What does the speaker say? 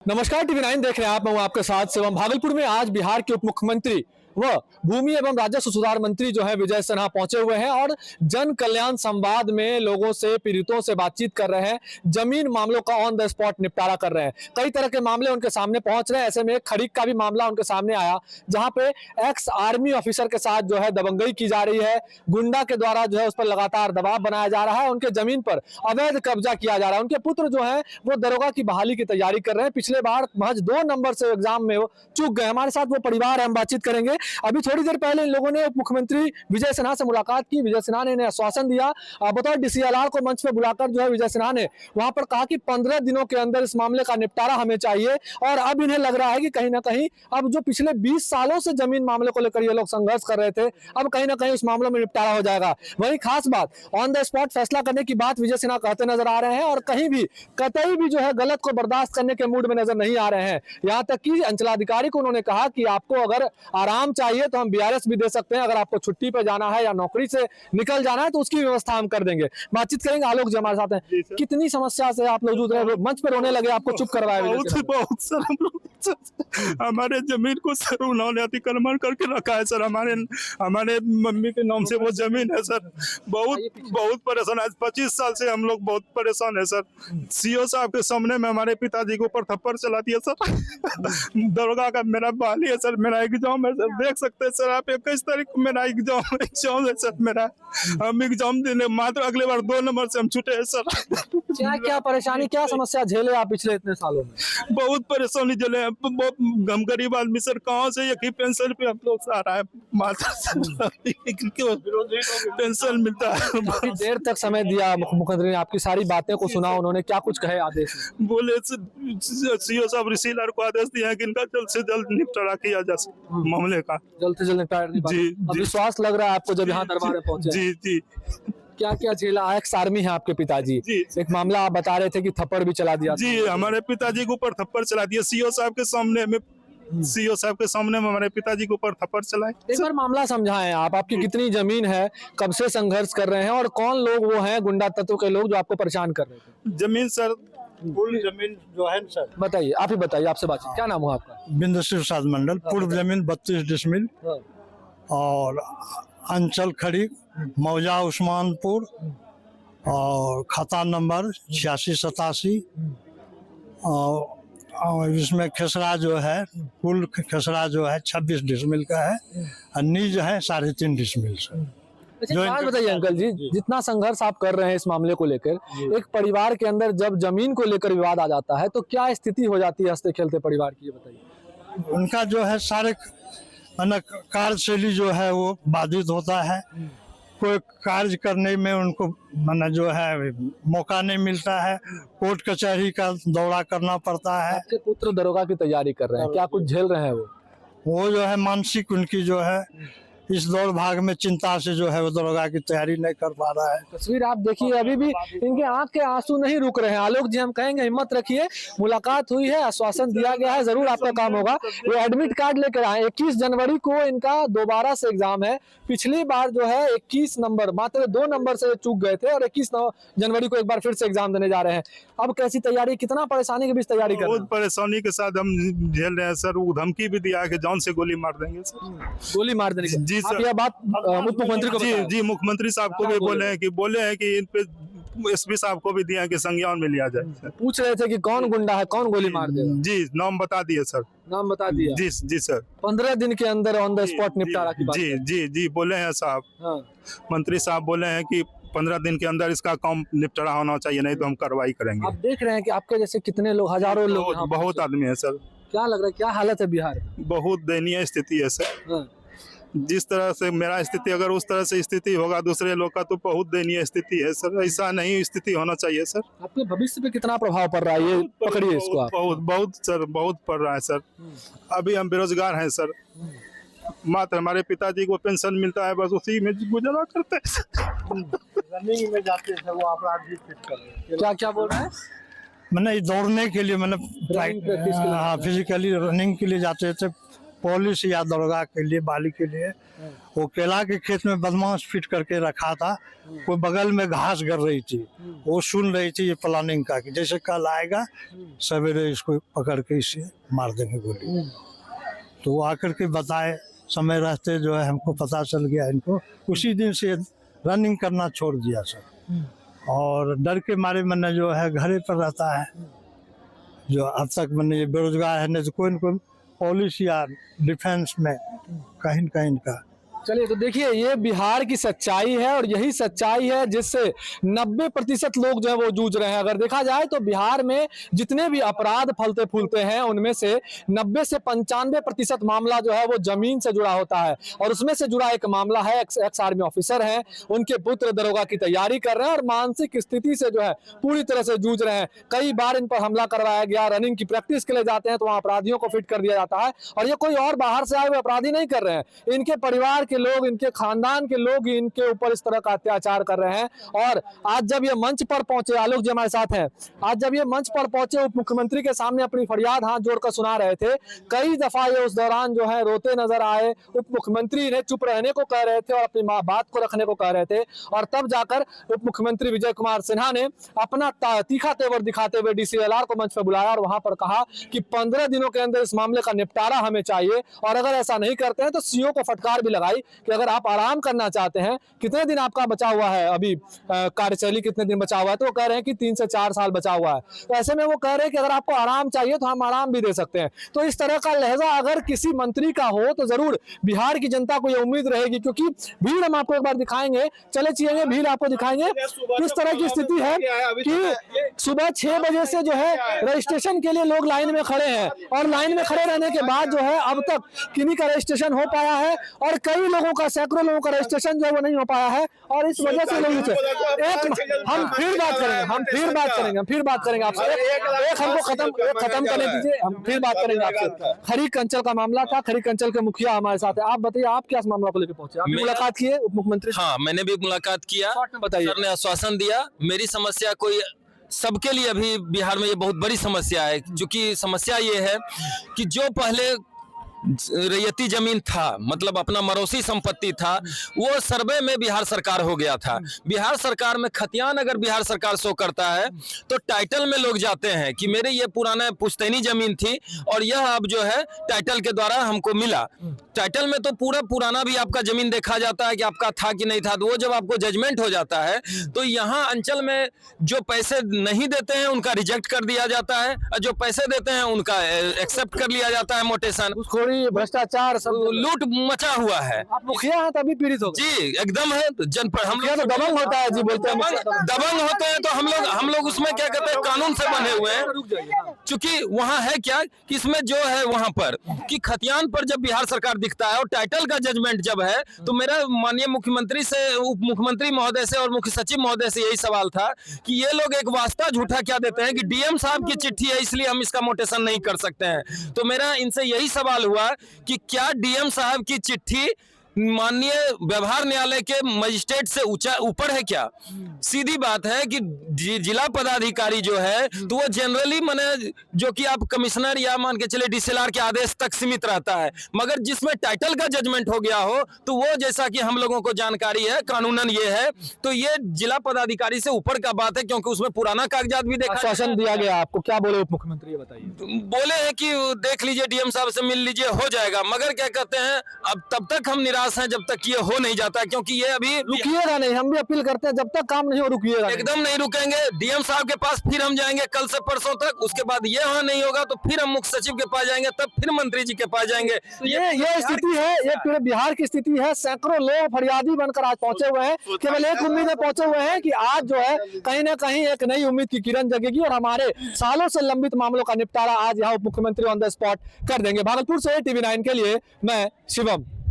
नमस्कार, टीवी9 देख रहे हैं आप। मैं हूं आपके साथ शिवम। भागलपुर में आज बिहार के उप मुख्यमंत्री व भूमि एवं राजस्व सुधार मंत्री जो है विजय सिन्हा पहुंचे हुए हैं और जन कल्याण संवाद में लोगों से, पीड़ितों से बातचीत कर रहे हैं। जमीन मामलों का ऑन द स्पॉट निपटारा कर रहे हैं। कई तरह के मामले उनके सामने पहुंच रहे हैं। ऐसे में एक खरीक का भी मामला उनके सामने आया, जहां पे एक्स आर्मी ऑफिसर के साथ जो है दबंगई की जा रही है। गुंडा के द्वारा जो है उस पर लगातार दबाव बनाया जा रहा है। उनके जमीन पर अवैध कब्जा किया जा रहा है। उनके पुत्र जो है वो दरोगा की बहाली की तैयारी कर रहे हैं। पिछले बार महज 2 नंबर से एग्जाम में वो चूक गए। हमारे साथ वो परिवार है, हम बातचीत करेंगे। अभी थोड़ी देर पहले इन लोगों ने उप मुख्यमंत्री विजय सिन्हा से मुलाकात की। विजय सिन्हा ने इन्हें आश्वासन दिया। बतौर डीसीएलआर को मंच पे बुलाकर जो है विजय सिन्हा ने वहां पर कहा कि 15 दिनों के अंदर इस मामले का निपटारा हमें चाहिए। और अब इन्हें लग रहा है कि कहीं ना कहीं अब जो पिछले 20 सालों से जमीन मामले को लेकर ये लोग संघर्ष कर रहे थे, अब कहीं ना कहीं उस मामलों में निपटारा हो जाएगा। वही खास बात, ऑन द स्पॉट फैसला करने की बात विजय सिन्हा कहते नजर आ रहे हैं और कहीं भी कतई भी जो है गलत को बर्दाश्त करने के मूड में नजर नहीं आ रहे हैं। यहां तक कि अंचलाधिकारी को उन्होंने कहा कि आपको अगर आराम चाहिए तो हम बीआरएस भी दे सकते हैं। अगर आपको छुट्टी पे जाना है या नौकरी से निकल जाना है तो उसकी व्यवस्था हम कर देंगे। बातचीत करेंगे। आलोक जी हमारे साथ हैं। कितनी समस्या से आप मौजूद रहे, मंच पे रोने लगे, आपको चुप करवाया? बहुत सर, हम लोग हमारे जमीन को सर उन्होंने अतिक्रमण करके रखा है सर। हमारे मम्मी के नाम से वो जमीन है सर। बहुत परेशान है। 25 साल से हम लोग बहुत परेशान है सर। सीओ साहब के सामने में हमारे पिताजी के ऊपर थप्पड़ चला दिया सर। दरोगा का मेरा बहाली है सर। मेरा एग्जाम है सर, देख सकते हैं सर आप। 21 तारीख को मेरा एग्जाम है सर मेरा। हम एग्जाम देने मात्र अगले बार 2 नंबर से हम छूटे हैं सर। क्या परेशानी, क्या समस्या झेले आप पिछले इतने सालों में? बहुत परेशानी झेले हैं। हम गरीब आदमी सर, कहाँ से एक ही पेंशन पे हम लोग आ रहा है। मात्र पेंशन मिलता है। काफी देर तक समय दिया मुख्यमंत्री ने, आपकी सारी बातें को सुना। उन्होंने क्या कुछ कहे आदेश में? बोले सीओ साहब रिसीलर को आदेश दिया है कि इनका जल्द से जल्द निपटारा किया जा मामले का। जल्द से जल्द निपटारा। जी, विश्वास लग रहा है आपको जब यहाँ दरबार में पहुंचे? जी जी। क्या क्या झेला? एक्स आर्मी है आपके पिताजी। एक मामला आप बता रहे थे कि थप्पड़ भी चला दिया। जी, हमारे पिताजी के ऊपर थप्पड़ चला दिया। सीओ साहब के सामने में हमारे पिताजी के ऊपर थप्पड़ चलाए। एक बार मामला समझाएं आप। आपकी कितनी जमीन है, कब से संघर्ष कर रहे हैं और कौन लोग वो हैं गुंडा तत्व के लोग जो आपको परेशान कर रहे थे? जमीन सर, पूरी जमीन जो है सर। बताइए, आप ही बताइए, आपसे बातचीत। क्या नाम हुआ आपका? बिंदुश्री प्रसाद मंडल। पूर्व जमीन 32 डिसमिल और अंचल खड़ी मौजा उस्मानपुर और खाता नंबर 8687 और इसमें खेसरा जो है, कुल खेसरा जो है 26 डिसमिल का है और नीज है 3.5 डिसमिल से। बात बताइए अंकल जी, जितना संघर्ष आप कर रहे हैं इस मामले को लेकर, एक परिवार के अंदर जब जमीन को लेकर विवाद आ जाता है तो क्या स्थिति हो जाती है हंसते खेलते परिवार की, ये बताइए। उनका जो है सारे कार्यशैली जो है वो बाधित होता है। कोई कार्य करने में उनको जो है मौका नहीं मिलता है। कोर्ट कचहरी का दौरा करना पड़ता है। आपके पुत्र दरोगा की तैयारी कर रहे हैं, क्या कुछ झेल रहे हैं वो जो है मानसिक उनकी जो है इस दौड़ भाग में चिंता से जो है वो दरोगा की तैयारी नहीं कर पा रहा है। तस्वीर आप देखिए, अभी भी इनके आंख के आंसू नहीं रुक रहे हैं। आलोक जी, हम कहेंगे हिम्मत रखिए, मुलाकात हुई है, आश्वासन दिया गया है, जरूर आपका काम होगा। ये एडमिट कार्ड लेकर आए। 21 जनवरी को इनका दोबारा से एग्जाम है। पिछली बार जो है 21 नंबर, मात्र 2 नंबर से चूक गए थे और 21 जनवरी को एक बार फिर से एग्जाम देने जा रहे हैं। अब कैसी तैयारी, कितना परेशानी के बीच तैयारी कर रहे हैं? बहुत परेशानी के साथ हम झेल रहे हैं सर। वो धमकी भी दिया कि जान से गोली मार देंगे सर। गोली मार देंगे? जी आप यह बात मुख्यमंत्री को? जी, मुख्यमंत्री साहब को भी बोले हैं कि इन पे एसपी साहब को भी दिया कि संज्ञान में लिया जाए। पूछ रहे थे कि कौन गुंडा है, कौन गोली मार देगा? जी, नाम बता दिए सर। नाम बता दिया? जी सर। 15 दिन के अंदर ऑन द स्पॉट निपटारा की बात। जी बोले हैं साहब। हाँ। मंत्री साहब बोले हैं कि 15 दिन के अंदर इसका काम निपटारा होना चाहिए, नहीं तो हम कार्रवाई करेंगे। आप देख रहे हैं कि आपके जैसे कितने लोग, हजारों लोग, बहुत आदमी है सर। क्या लग रहा है, क्या हालत है बिहार? बहुत दयनीय स्थिति है सर। जिस तरह से मेरा स्थिति, अगर उस तरह से स्थिति होगा दूसरे लोग का, तो बहुत दयनीय स्थिति है सर। ऐसा नहीं स्थिति होना चाहिए सर। आपके भविष्य पे कितना प्रभाव पड़ रहा है, ये पकड़िए इसको आप। बहुत सर, बहुत पड़ रहा है सर। अभी हम बेरोजगार हैं सर। मात्र हमारे पिताजी को पेंशन मिलता है, बस उसी में गुजारा करते हैं। रनिंग में जाते थे वो अपराध भी फिट कर रहे हैं। क्या क्या बोल रहे हैं? मैंने दौड़ने के लिए, मैंने फिजिकली रनिंग के लिए जाते थे। पॉलिश या दरोगा के लिए, बाली के लिए। वो केला के खेत में बदमाश फिट करके रखा था, कोई बगल में घास गर रही थी, वो सुन रही थी ये प्लानिंग का कि जैसे कल आएगा सवेरे इसको पकड़ के इसे मार देंगे गोली। तो वो आकर के बताए, समय रहते जो है हमको पता चल गया इनको। उसी दिन से रनिंग करना छोड़ दिया सर, और डर के मारे मैंने जो है घरे पर रहता है, जो अब तक मैंने ये बेरोजगार है, नहीं तो कोई न कोई पुलिस या डिफेंस में कहीं न कहीं का। चलिए, तो देखिए ये बिहार की सच्चाई है और यही सच्चाई है जिससे 90% लोग जो है वो जूझ रहे हैं। अगर देखा जाए तो बिहार में जितने भी अपराध फलते फूलते हैं उनमें से 90 से 95% मामला जो है वो जमीन से जुड़ा होता है, और उसमें से जुड़ा एक मामला है, एक्स आर्मी ऑफिसर हैं, उनके पुत्र दरोगा की तैयारी कर रहे हैं और मानसिक स्थिति से जो है पूरी तरह से जूझ रहे हैं। कई बार इन पर हमला करवाया गया, रनिंग की प्रैक्टिस के लिए जाते हैं तो वहाँ अपराधियों को फिट कर दिया जाता है, और ये कोई और बाहर से आए हुए अपराधी नहीं कर रहे हैं, इनके परिवार के लोग, इनके खानदान के लोग ही इनके ऊपर इस तरह का अत्याचार कर रहे हैं। और आज जब ये मंच पर पहुंचे, आलोक जी हमारे साथ हैं, आज जब ये मंच पर पहुंचे उप मुख्यमंत्री के सामने अपनी फरियाद हाथ जोड़कर सुना रहे थे। कई दफा ये उस दौरान जो है रोते नजर आए, उप मुख्यमंत्री ने चुप रहने को कह रहे थे और अपनी बात को रखने को कह रहे थे, और तब जाकर उप मुख्यमंत्री विजय कुमार सिन्हा ने अपना तीखा तेवर दिखाते हुए DCLR को मंच पर बुलाया और वहां पर कहा कि 15 दिनों के अंदर इस मामले का निपटारा हमें चाहिए, और अगर ऐसा नहीं करते हैं तो CO को फटकार भी लगाई कि अगर आप आराम करना चाहते हैं, कितने दिन आपका बचा हुआ है, अभी कार्यशैली कितने दिन बचा हुआ है, तो वो कह रहे हैं कि 3 से 4 साल बचा हुआ है। तो ऐसे में वो कह रहे हैं कि अगर आपको आराम चाहिए तो हम आराम भी दे सकते हैं। तो इस तरह का लहजा अगर किसी मंत्री का हो तो जरूर बिहार की जनता को ये उम्मीद रहेगी, क्योंकि भीड़ हम आपको एक बार दिखाएंगे, चले चलिए भीड़ आपको दिखाएंगे किस तरह की स्थिति है कि सुबह 6 बजे से जो है रजिस्ट्रेशन के लिए लोग लाइन में खड़े हैं, और लाइन में खड़े रहने के बाद जो है अब तक किन्हीं का रजिस्ट्रेशन हो पाया है, और कई लोगों का, सैकड़ों लोगों का रजिस्ट्रेशन जो है वो नहीं हो पाया है, और इस वजह से लोग हम फिर बात करेंगे आपसे। एक हमको खत्म करने दीजिए, हम फिर बात करेंगे आपसे। खरीक अंचल का मामला था, खरीक अंचल के मुखिया हमारे साथ है, आप बताइए आप क्या इस मामला को लेकर पहुंचे? आपने मुलाकात की है उप मुख्यमंत्री? हाँ, मैंने भी मुलाकात किया, बताइए। सर ने आश्वासन दिया। मेरी समस्या कोई सबके लिए अभी बिहार में ये बहुत बड़ी समस्या है, क्योंकि समस्या ये है कि जो पहले रैयती जमीन था, मतलब अपना मरोसी संपत्ति था, वो सर्वे में बिहार सरकार हो गया था। बिहार सरकार में खतियान अगर बिहार सरकार शो करता है तो टाइटल में लोग जाते हैं कि मेरे ये पुराना पुश्तैनी जमीन थी और यह अब जो है टाइटल के द्वारा हमको मिला। टाइटल में तो पूरा पुराना भी आपका जमीन देखा जाता है कि आपका था कि नहीं था, तो वो जब आपको जजमेंट हो जाता है तो यहाँ अंचल में जो पैसे नहीं देते हैं उनका रिजेक्ट कर दिया जाता है, और जो पैसे देते हैं उनका एक्सेप्ट कर लिया जाता है। मोटेशन, भ्रष्टाचार, सब लूट मचा हुआ है। आप मुखिया हैं तभी पीड़ित हो जी, एकदम है। जनपद हम लोग तो दबंग होता है जी, बोलते हैं दबंग होते हैं, तो हम लोग उसमें क्या कहते हैं, कानून से बंधे हुए हैं। क्योंकि वहाँ है क्या कि इसमें जो है वहाँ पर कि खतियान पर जब बिहार सरकार दिखता है और टाइटल का जजमेंट जब है, तो मेरा माननीय मुख्यमंत्री से, उप मुख्यमंत्री महोदय से और मुख्य सचिव महोदय से यही सवाल था कि ये लोग एक वास्ता झूठा क्या देते हैं कि DM साहब की चिट्ठी है इसलिए हम इसका मोटेशन नहीं कर सकते हैं। तो मेरा इनसे यही सवाल हुआ कि क्या DM साहब की चिट्ठी माननीय व्यवहार न्यायालय के मजिस्ट्रेट से ऊपर है क्या? सीधी बात है कि जिला पदाधिकारी जो है तो वो जनरली माने जो कि आप कमिश्नर या मान के चले DCLR के आदेश तक सीमित रहता है, मगर जिसमें टाइटल का जजमेंट हो गया हो तो वो, जैसा कि हम लोगों को जानकारी है, कानूनन ये है, तो ये जिला पदाधिकारी से ऊपर का बात है, क्योंकि उसमें पुराना कागजात भी देखा। आश्वासन दिया गया आपको, क्या बोले उप मुख्यमंत्री, बताइए? बोले हैं कि देख लीजिए, DM साहब से मिल लीजिए, हो जाएगा, मगर क्या कहते हैं अब तब तक हम निराश हैं जब तक ये हो नहीं जाता, क्योंकि ये अभी रुकिएगा नहीं। हम भी अपील करते हैं, जब तक काम नहीं हो रुकिएगा, एकदम नहीं रुकेंगे। DM साहब के पास फिर हम जाएंगे कल से परसों तक, उसके बाद ये वहाँ नहीं होगा तो फिर हम मुख्य सचिव के पास जाएंगे, तब फिर मंत्री जी के पास जाएंगे। तो ये स्थिति है, ये पूरे बिहार की स्थिति है। सैकड़ों लोग फरियादी बनकर आज पहुंचे हुए हैं, केवल एक उम्मीद में पहुंचे हुए हैं कि आज जो है कहीं ना कहीं एक नई उम्मीद की किरण जगेगी और हमारे सालों से लंबित मामलों का निपटारा आज यहाँ उप मुख्यमंत्री ऑन द स्पॉट कर देंगे। भागलपुर से TV9 के लिए मैं शिवम।